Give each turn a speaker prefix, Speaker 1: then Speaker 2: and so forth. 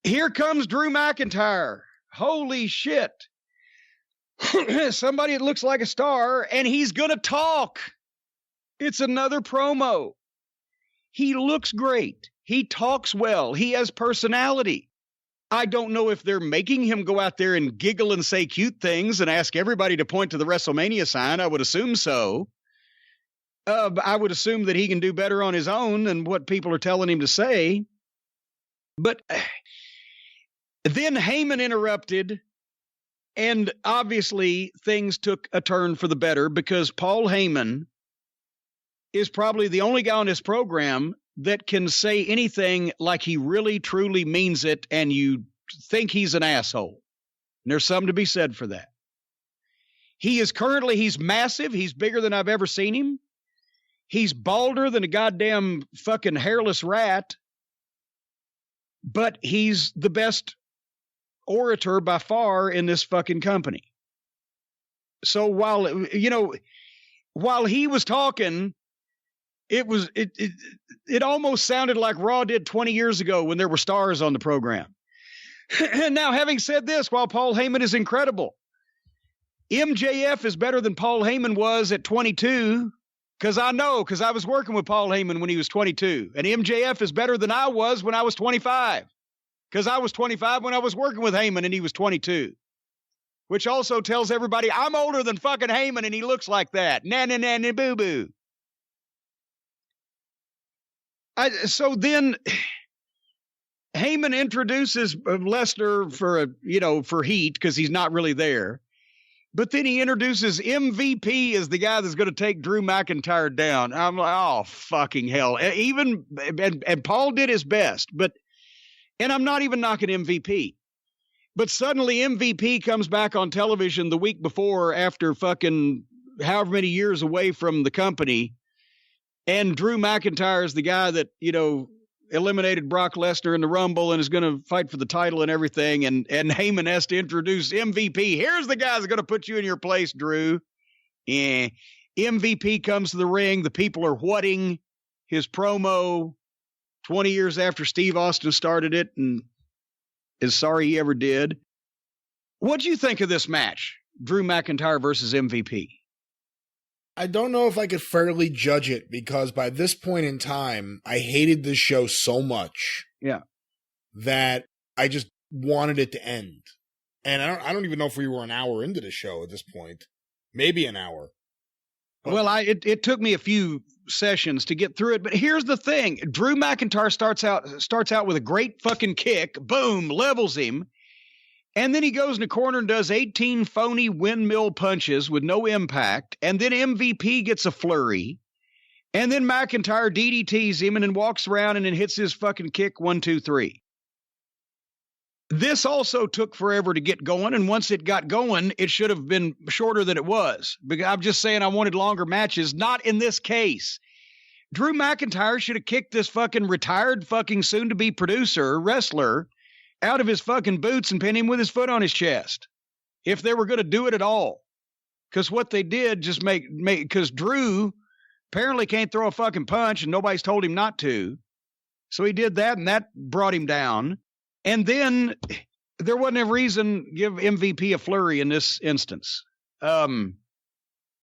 Speaker 1: Here comes Drew McIntyre. Holy shit. Somebody that looks like a star, and he's going to talk. It's another promo. He looks great. He talks well. He has personality. I don't know if they're making him go out there and giggle and say cute things and ask everybody to point to the WrestleMania sign. I would assume so. I would assume that he can do better on his own than what people are telling him to say. But then Heyman interrupted, and obviously things took a turn for the better because Paul Heyman is probably the only guy on this program that can say anything like he really, truly means it, and you think he's an asshole. And there's something to be said for that. He's massive. He's bigger than I've ever seen him. He's balder than a goddamn fucking hairless rat. But he's the best orator by far in this fucking company. So while he was talking, it almost sounded like Raw did 20 years ago when there were stars on the program. And now, having said this, while Paul Heyman is incredible, MJF is better than Paul Heyman was at 22, because I was working with Paul Heyman when he was 22, and MJF is better than I was when I was 25, because I was 25 when I was working with Heyman and he was 22, which also tells everybody I'm older than fucking Heyman and he looks like that. Nanny boo boo. So then Heyman introduces Lesnar for heat because he's not really there. But then he introduces MVP as the guy that's going to take Drew McIntyre down. I'm like, oh, fucking hell. And Paul did his best, and I'm not even knocking MVP. But suddenly MVP comes back on television the week before after fucking however many years away from the company. And Drew McIntyre is the guy that, eliminated Brock Lesnar in the Rumble and is going to fight for the title and everything. And Heyman has to introduce MVP. Here's the guy that's going to put you in your place, Drew. MVP comes to the ring. The people are whatting his promo 20 years after Steve Austin started it and is sorry he ever did. What do you think of this match? Drew McIntyre versus MVP.
Speaker 2: I don't know if I could fairly judge it because by this point in time, I hated this show so much that I just wanted it to end. And I don't even know if we were an hour into the show at this point. Maybe an hour. But
Speaker 1: well, it took me a few sessions to get through it. But here's the thing. Drew McIntyre starts out with a great fucking kick. Boom, levels him. And then he goes in the corner and does 18 phony windmill punches with no impact. And then MVP gets a flurry. And then McIntyre DDTs him and then walks around and then hits his fucking kick 1, 2, 3. This also took forever to get going. And once it got going, it should have been shorter than it was. Because I'm just saying I wanted longer matches. Not in this case. Drew McIntyre should have kicked this fucking retired fucking soon-to-be producer, wrestler, out of his fucking boots and pinned him with his foot on his chest. If they were going to do it at all. Because what they did just because Drew apparently can't throw a fucking punch and nobody's told him not to. So he did that and that brought him down. And then there wasn't a reason to give MVP a flurry in this instance. And